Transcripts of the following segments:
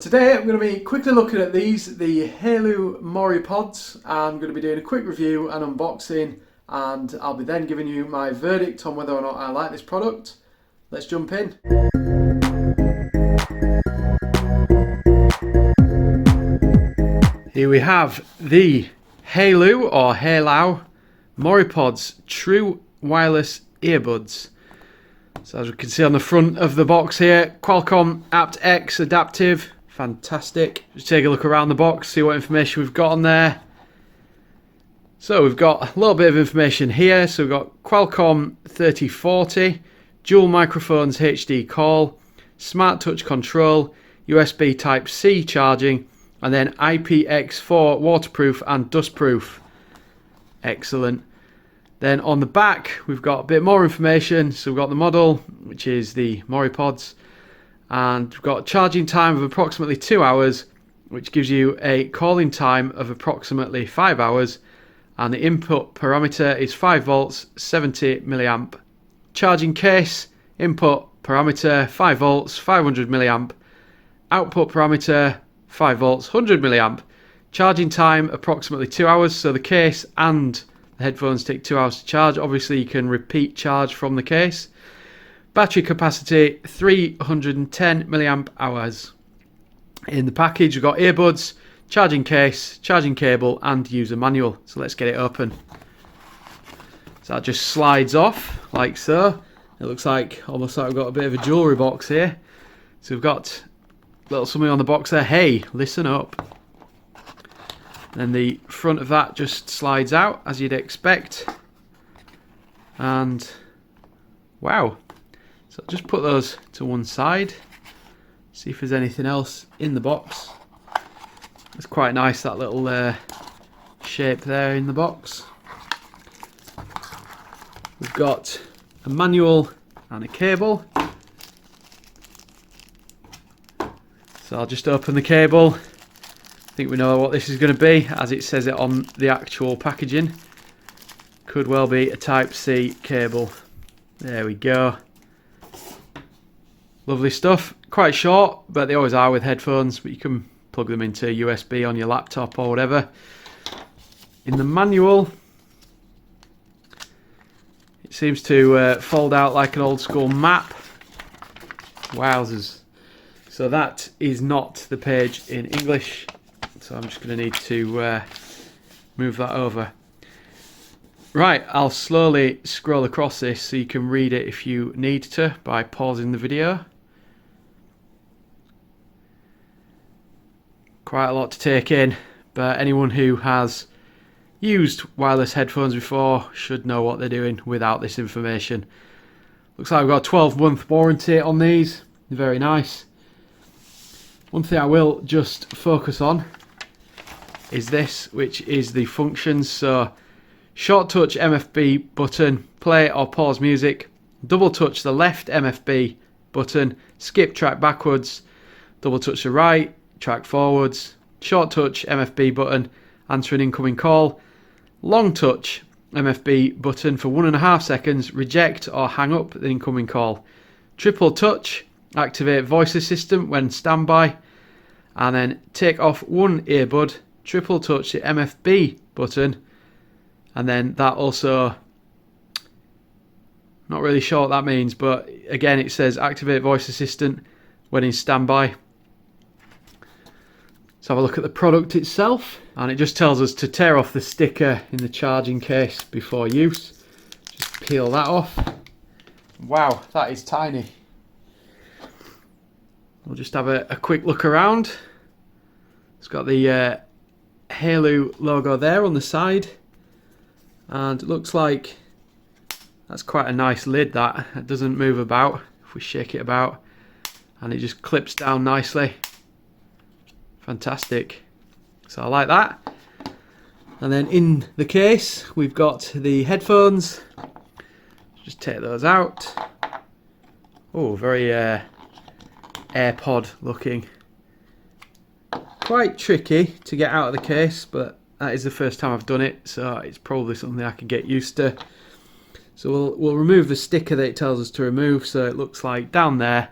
Today I'm going to be quickly looking at these, the Haylou Moripods. I'm going to be doing a quick review and unboxing, and I'll be then giving you my verdict on whether or not I like this product. Let's jump in. Here we have the Haylou or Haylou Moripods True Wireless Earbuds. So as we can see on the front of the box here, Qualcomm aptX adaptive. Fantastic. Just take a look around the box, see what information we've got on there. So we've got a little bit of information here. So we've got Qualcomm 3040, dual microphones HD call, smart touch control, USB Type-C charging, and then IPX4 waterproof and dustproof. Excellent. Then on the back we've got a bit more information. So we've got the model, which is the Moripods. And we've got a charging time of approximately 2 hours, which gives you a calling time of approximately 5 hours, and the input parameter is 5 volts 70 milliamp. Charging case, input parameter 5 volts 500 milliamp, output parameter 5 volts 100 milliamp. Charging time approximately 2 hours, so the case and the headphones take 2 hours to charge. Obviously you can repeat charge from the case. Battery capacity 310 milliamp hours. In the package we've got earbuds, charging case, charging cable and user manual. So let's get it open. So that just slides off like so. It looks like almost like we've got a bit of a jewellery box here. So we've got a little something on the box there. Hey, listen up. Then the front of that just slides out as you'd expect. And wow. So just put those to one side, see if there's anything else in the box. It's quite nice, that little shape there in the box. We've got a manual and a cable. So I'll just open the cable. I think we know what this is going to be, as it says it on the actual packaging. Could well be a Type-C cable. There we go. Lovely stuff. Quite short, but they always are with headphones, but you can plug them into USB on your laptop or whatever. In the manual, it seems to fold out like an old school map. Wowzers. So that is not the page in English, so I'm just going to need to move that over. Right, I'll slowly scroll across this so you can read it if you need to by pausing the video. Quite a lot to take in, but anyone who has used wireless headphones before should know what they're doing without this information. Looks like we've got a 12-month warranty on these. Very nice. One thing I will just focus on is this, which is the functions. So short touch MFB button, play or pause music. Double touch the left MFB button, skip track backwards. Double touch the right, track forwards. Short touch MFB button, answer an incoming call. Long touch MFB button for 1.5 seconds, reject or hang up the incoming call. Triple touch, activate voice assistant when standby. And then take off one earbud, triple touch the MFB button, and then that also, not really sure what that means, but again it says activate voice assistant when in standby. Let's have a look at the product itself, and it just tells us to tear off the sticker in the charging case before use. Just peel that off. Wow, that is tiny. We'll just have a quick look around. It's got the Haylou logo there on the side, and it looks like that's quite a nice lid. That it doesn't move about if we shake it about, and it just clips down nicely. Fantastic. So I like that. And then in the case we've got the headphones. Just take those out. Oh, very AirPod looking. Quite tricky to get out of the case, but that is the first time I've done it, so it's probably something I can get used to. So we'll remove the sticker that it tells us to remove. So it looks like down there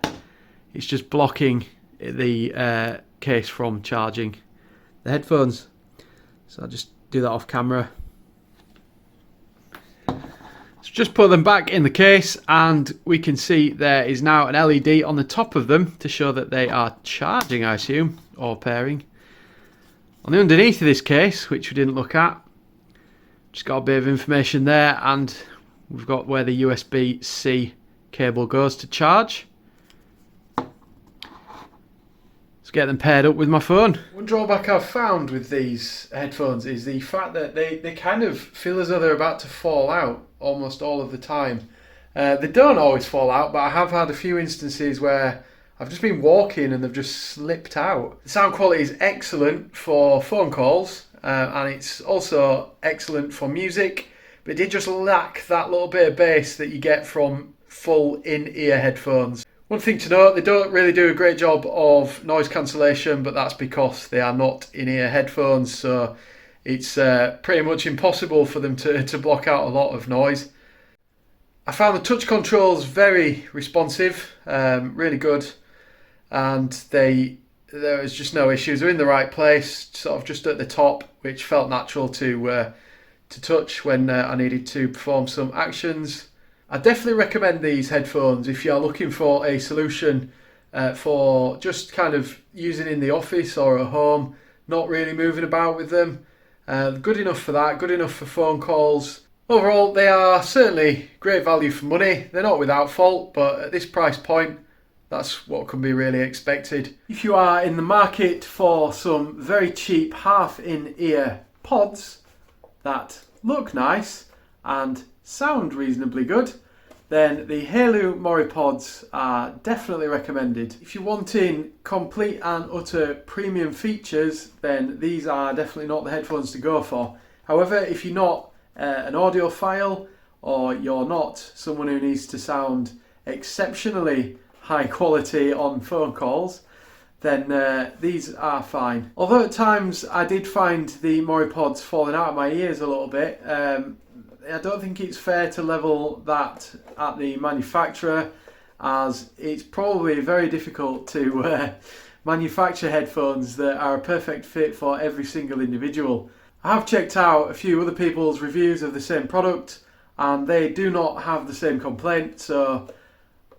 it's just blocking the case from charging the headphones. So I'll just do that off camera. So just put them back in the case, and we can see there is now an LED on the top of them to show that they are charging, I assume, or pairing. On the underneath of this case, which we didn't look at, just got a bit of information there, and we've got where the USB-C cable goes to charge. Let's get them paired up with my phone. One drawback I've found with these headphones is the fact that they kind of feel as though they're about to fall out almost all of the time. They don't always fall out, but I have had a few instances where I've just been walking and they've just slipped out. The sound quality is excellent for phone calls, and it's also excellent for music, but it did just lack that little bit of bass that you get from full in-ear headphones. One thing to note, they don't really do a great job of noise cancellation, but that's because they are not in-ear headphones, so it's pretty much impossible for them to block out a lot of noise. I found the touch controls very responsive, really good, and there was just no issues. They're in the right place, sort of just at the top, which felt natural to touch when I needed to perform some actions. I definitely recommend these headphones if you're looking for a solution for just kind of using in the office or at home, not really moving about with them. Good enough for that, good enough for phone calls. Overall, they are certainly great value for money. They're not without fault, but at this price point, that's what can be really expected. If you are in the market for some very cheap half-in-ear pods that look nice and sound reasonably good, then the Haylou Moripods are definitely recommended. If you're wanting complete and utter premium features, then these are definitely not the headphones to go for. However, if you're not an audiophile, or you're not someone who needs to sound exceptionally high quality on phone calls, then these are fine. Although at times I did find the Moripods falling out of my ears a little bit, I don't think it's fair to level that at the manufacturer, as it's probably very difficult to manufacture headphones that are a perfect fit for every single individual. I have checked out a few other people's reviews of the same product, and they do not have the same complaint, so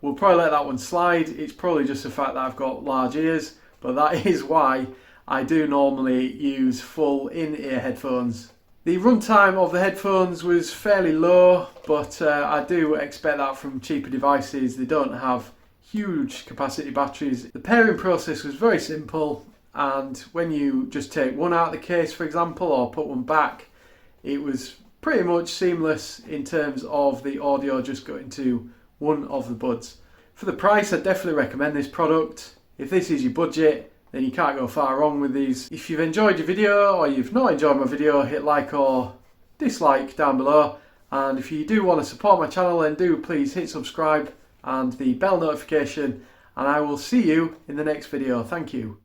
we'll probably let that one slide. It's probably just the fact that I've got large ears, but that is why I do normally use full in-ear headphones. The runtime of the headphones was fairly low, but I do expect that from cheaper devices. They don't have huge capacity batteries. The pairing process was very simple, and when you just take one out of the case, for example, or put one back, it was pretty much seamless in terms of the audio just going to one of the buds. For the price, I definitely recommend this product. If this is your budget, then you can't go far wrong with these. If you've enjoyed your video or you've not enjoyed my video, hit like or dislike down below. And if you do want to support my channel, then do please hit subscribe and the bell notification, and I will see you in the next video. Thank you.